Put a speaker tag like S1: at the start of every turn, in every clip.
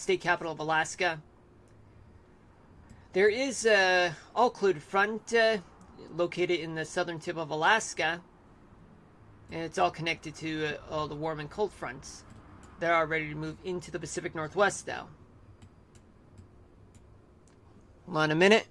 S1: state capital of Alaska. There is a all-cloud front located in the southern tip of Alaska, and it's all connected to all the warm and cold fronts. They're all ready to move into the Pacific Northwest, though. Hold on a minute.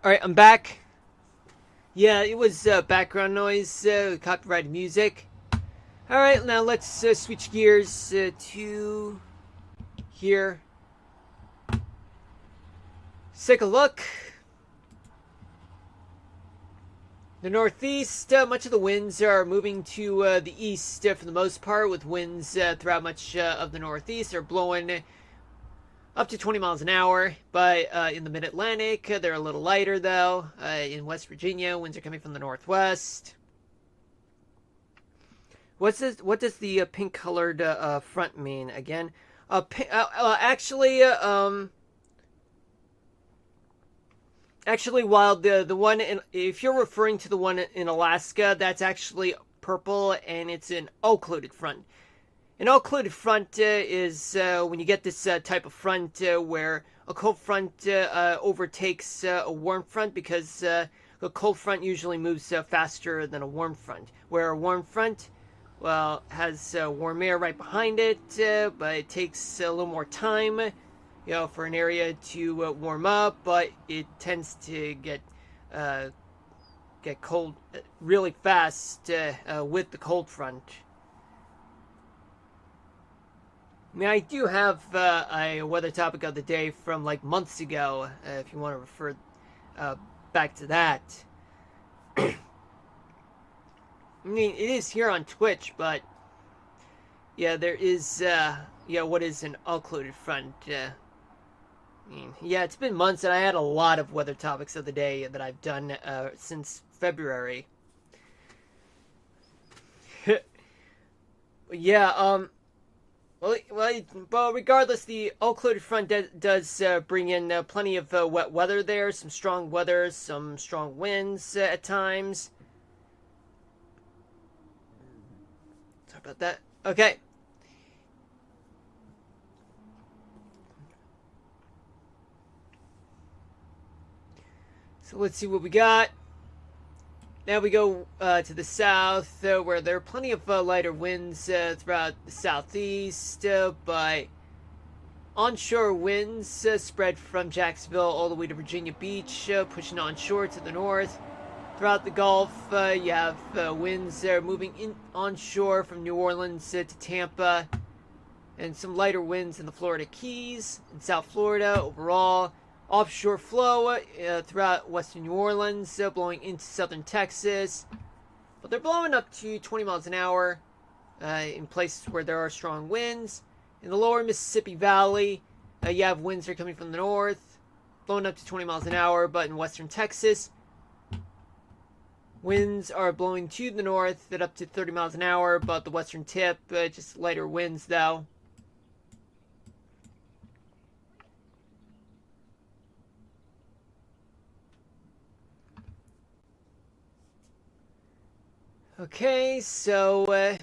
S1: Alright, I'm back. Yeah, it was background noise, copyrighted music. Alright, now let's switch gears to here. Let's take a look. The northeast, much of the winds are moving to the east for the most part, with winds throughout much of the northeast are blowing up to 20 miles an hour, but in the mid-Atlantic, they're a little lighter, though. In West Virginia, winds are coming from the northwest. What does the pink-colored front mean again? Actually, while the one if you're referring to the one in Alaska, that's actually purple, and it's an occluded front. An occluded front is when you get this type of front where a cold front overtakes a warm front, because a cold front usually moves faster than a warm front. Where a warm front, well, has warm air right behind it, but it takes a little more time, for an area to warm up, but it tends to get cold really fast with the cold front. I mean, I do have a weather topic of the day from like months ago, if you want to refer back to that. I mean, it is here on Twitch, but yeah, there is, what is an occluded front? I mean, yeah, it's been months, and I had a lot of weather topics of the day that I've done since February. Yeah, but regardless, the occluded front does bring in plenty of wet weather there, some strong weather, some strong winds at times. Sorry about that. Okay. So let's see what we got. Now we go to the south, where there are plenty of lighter winds throughout the southeast, but onshore winds spread from Jacksonville all the way to Virginia Beach, pushing onshore to the north. Throughout the Gulf, you have winds moving in onshore from New Orleans to Tampa, and some lighter winds in the Florida Keys and South Florida overall. Offshore flow throughout western New Orleans, blowing into southern Texas. But they're blowing up to 20 miles an hour in places where there are strong winds. In the lower Mississippi Valley, you have winds that are coming from the north, blowing up to 20 miles an hour. But in western Texas, winds are blowing to the north at up to 30 miles an hour. But the western tip, just lighter winds, though. Okay, so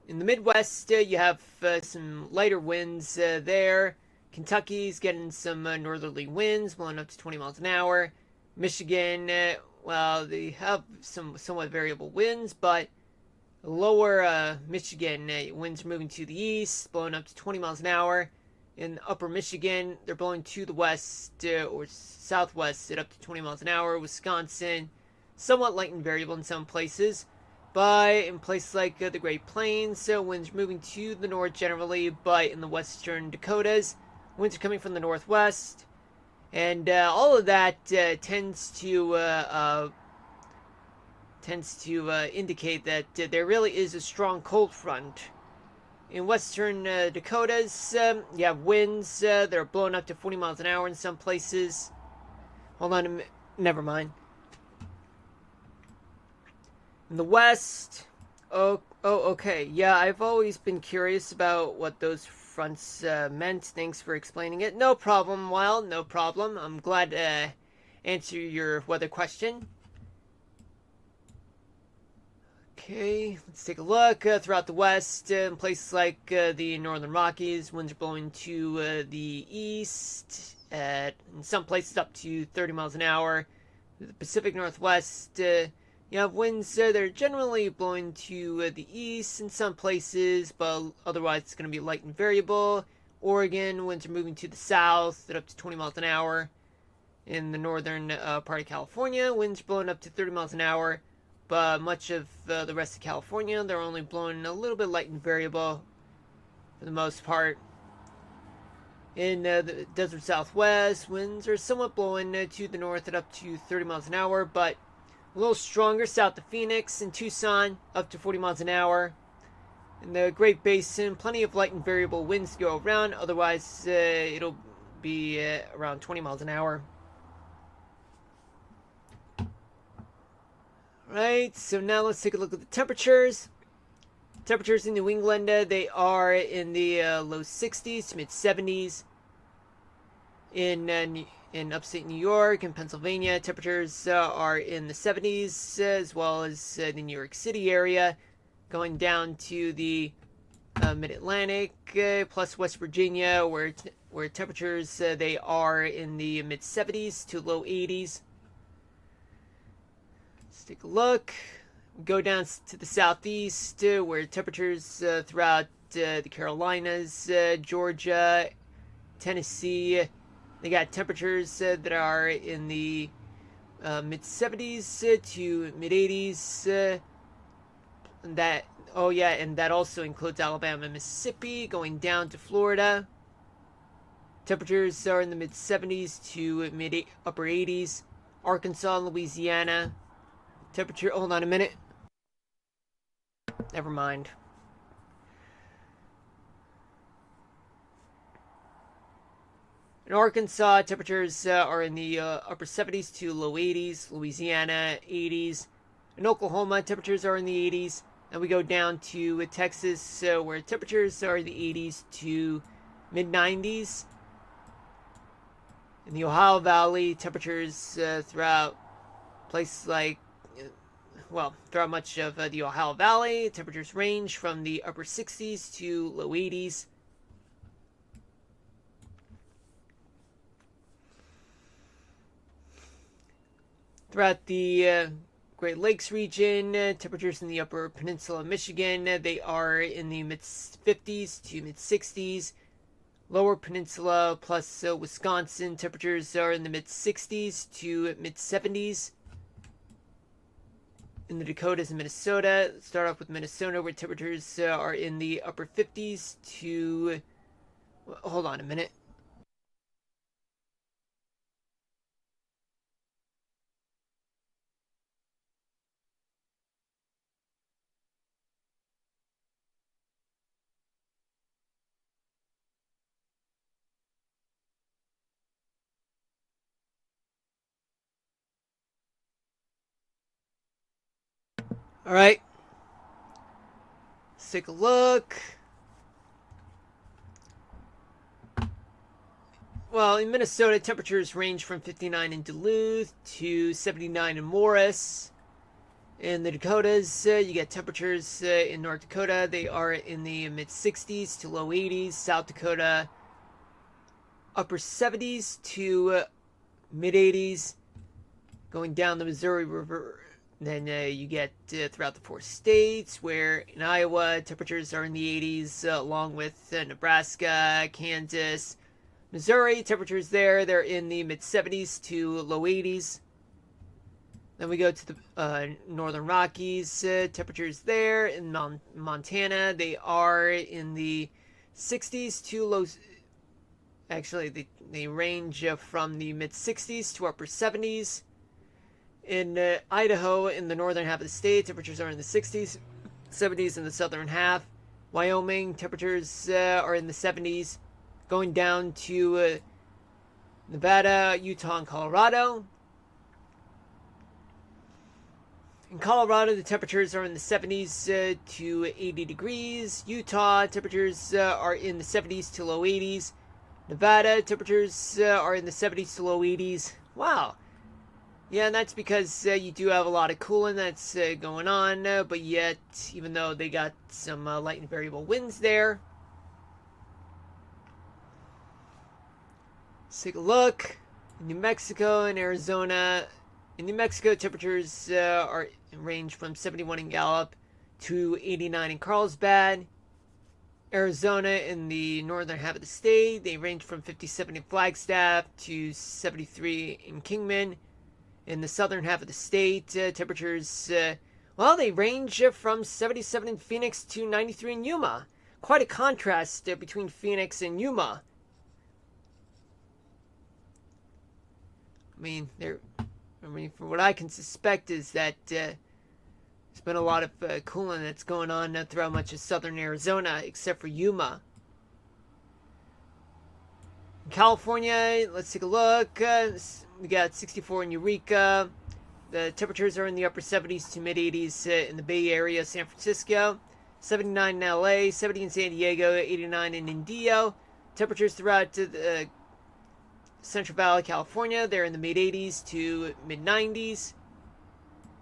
S1: in the Midwest, you have some lighter winds there. Kentucky's getting some northerly winds, blowing up to 20 miles an hour. Michigan, well, they have some somewhat variable winds, but lower Michigan, winds are moving to the east, blowing up to 20 miles an hour. In upper Michigan, they're blowing to the west or southwest at up to 20 miles an hour. Wisconsin, somewhat light and variable in some places. But in places like the Great Plains, winds moving to the north generally, but in the western Dakotas, winds are coming from the northwest. And all of that tends to indicate that there really is a strong cold front. In western Dakotas, you have winds that are blowing up to 40 miles an hour in some places. Hold on a minute. Never mind. In the west, okay. Yeah, I've always been curious about what those fronts meant. Thanks for explaining it. No problem, Wild. No problem. I'm glad to answer your weather question. Okay, let's take a look. Throughout the west, in places like the northern Rockies, winds are blowing to the east, in some places up to 30 miles an hour. The Pacific Northwest, you have winds that are generally blowing to the east in some places, but otherwise it's going to be light and variable. Oregon, winds are moving to the south at up to 20 miles an hour. In the northern part of California, winds blowing up to 30 miles an hour. But much of the rest of California, they're only blowing a little bit light and variable for the most part. In the desert southwest, winds are somewhat blowing to the north at up to 30 miles an hour, but a little stronger south of Phoenix and Tucson, up to 40 miles an hour. In the Great Basin, plenty of light and variable winds to go around, otherwise it'll be around 20 miles an hour. Right, so now let's take a look at the temperatures. Temperatures in New England, they are in the low 60s to mid 70s. In upstate New York and Pennsylvania, temperatures are in the 70s, as well as the New York City area, going down to the mid-Atlantic, plus West Virginia, where temperatures they are in the mid 70s to low 80s. Let's take a look. Go down to the southeast, where temperatures throughout the Carolinas, Georgia, Tennessee, they got temperatures that are in the mid 70s to mid 80s. And that also includes Alabama and Mississippi, going down to Florida. Temperatures are in the mid 70s to mid upper 80s. Arkansas and Louisiana. Temperature, hold on a minute. Never mind. In Arkansas, temperatures are in the upper 70s to low 80s. Louisiana, 80s. In Oklahoma, temperatures are in the 80s. And we go down to Texas, where temperatures are in the 80s to mid 90s. In the Ohio Valley, temperatures throughout places like throughout much of the Ohio Valley, temperatures range from the upper 60s to low 80s. Throughout the Great Lakes region, temperatures in the upper peninsula of Michigan, they are in the mid 50s to mid 60s. Lower peninsula plus Wisconsin, temperatures are in the mid 60s to mid 70s. In the Dakotas and Minnesota, let's start off with Minnesota, where temperatures are in the upper 50s to... Hold on a minute. Alright. Let's take a look. Well, in Minnesota, temperatures range from 59 in Duluth to 79 in Morris. In the Dakotas, you get temperatures in North Dakota. They are in the mid 60s to low 80s. South Dakota, upper 70s to mid 80s. Going down the Missouri River, then you get throughout the 4 states, where in Iowa, temperatures are in the 80s, along with Nebraska, Kansas, Missouri. Temperatures there, they're in the mid 70s to low 80s. Then we go to the northern Rockies. Temperatures there in Montana, they are in the 60s to low. Actually, they range from the mid 60s to upper 70s. In Idaho, in the northern half of the state, temperatures are in the 60s, 70s in the southern half. Wyoming, temperatures are in the 70s, going down to Nevada, Utah, and Colorado. In Colorado, the temperatures are in the 70s to 80 degrees. Utah, temperatures are in the 70s to low 80s. Nevada, temperatures are in the 70s to low 80s. Wow. Yeah, and that's because you do have a lot of cooling that's going on, but yet, even though they got some light and variable winds there. Let's take a look. In New Mexico and Arizona. In New Mexico, temperatures are range from 71 in Gallup to 89 in Carlsbad. Arizona, in the northern half of the state, they range from 57 in Flagstaff to 73 in Kingman. In the southern half of the state, temperatures, they range from 77 in Phoenix to 93 in Yuma. Quite a contrast between Phoenix and Yuma. From what I can suspect is that there's been a lot of cooling that's going on throughout much of southern Arizona, except for Yuma. In California, let's take a look. We got 64 in Eureka. The temperatures are in the upper 70s to mid 80s in the Bay Area, San Francisco. 79 in LA, 70 in San Diego, 89 in Indio. Temperatures throughout the Central Valley, California, they're in the mid 80s to mid 90s.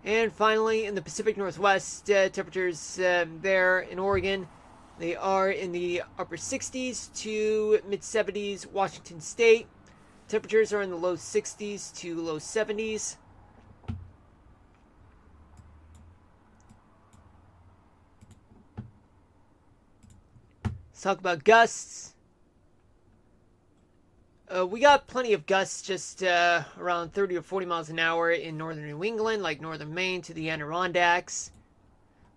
S1: And finally, in the Pacific Northwest, temperatures there in Oregon, they are in the upper 60s to mid 70s. Washington State, temperatures are in the low 60s to low 70s. Let's talk about gusts. We got plenty of gusts, just around 30 or 40 miles an hour in northern New England, like northern Maine to the Adirondacks.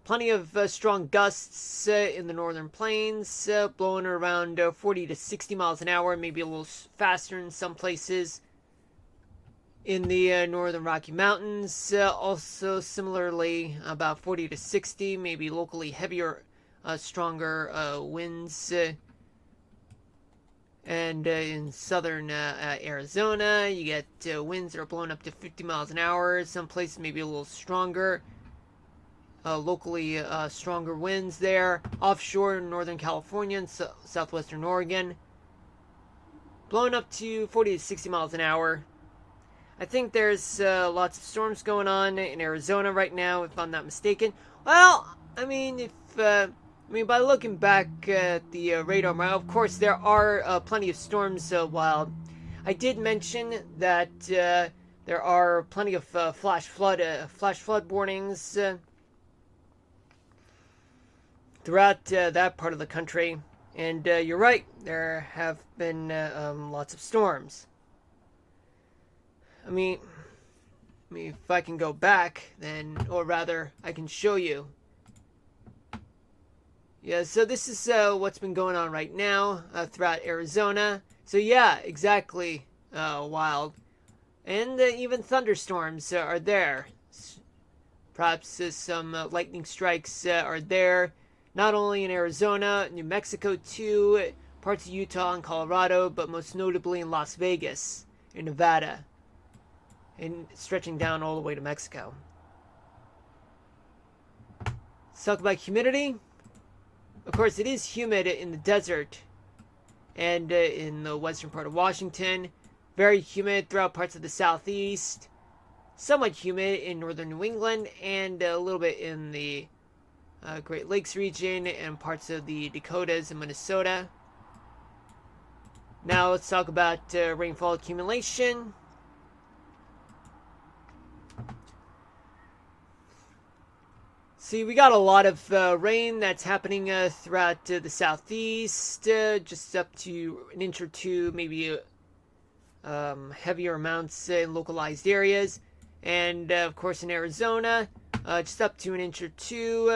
S1: Plenty of strong gusts in the northern plains, blowing around 40 to 60 miles an hour, maybe a little faster in some places. In the northern Rocky Mountains, also similarly about 40 to 60, maybe locally heavier, stronger winds. And in southern Arizona, you get winds that are blowing up to 50 miles an hour. Some places maybe a little stronger. Locally stronger winds there. Offshore in Northern California and southwestern Oregon, blowing up to 40 to 60 miles an hour. I think there's lots of storms going on in Arizona right now, if I'm not mistaken. Well, by looking back at the radar, of course there are plenty of storms wild. I did mention that there are plenty of flash flood warnings throughout that part of the country, and you're right, there have been lots of storms. If I can go back, then, or rather, I can show you. Yeah, so this is what's been going on right now throughout Arizona. So yeah, exactly, wild. And even thunderstorms are there. Perhaps some lightning strikes are there, not only in Arizona, New Mexico too, parts of Utah and Colorado, but most notably in Las Vegas, in Nevada, and stretching down all the way to Mexico. Let's talk about humidity. Of course, it is humid in the desert and in the western part of Washington. Very humid throughout parts of the southeast. Somewhat humid in northern New England and a little bit in the Great Lakes region and parts of the Dakotas and Minnesota. Now let's talk about rainfall accumulation. See, we got a lot of rain that's happening throughout the southeast, just up to an inch or two, maybe heavier amounts in localized areas. And of course in Arizona, just up to an inch or two.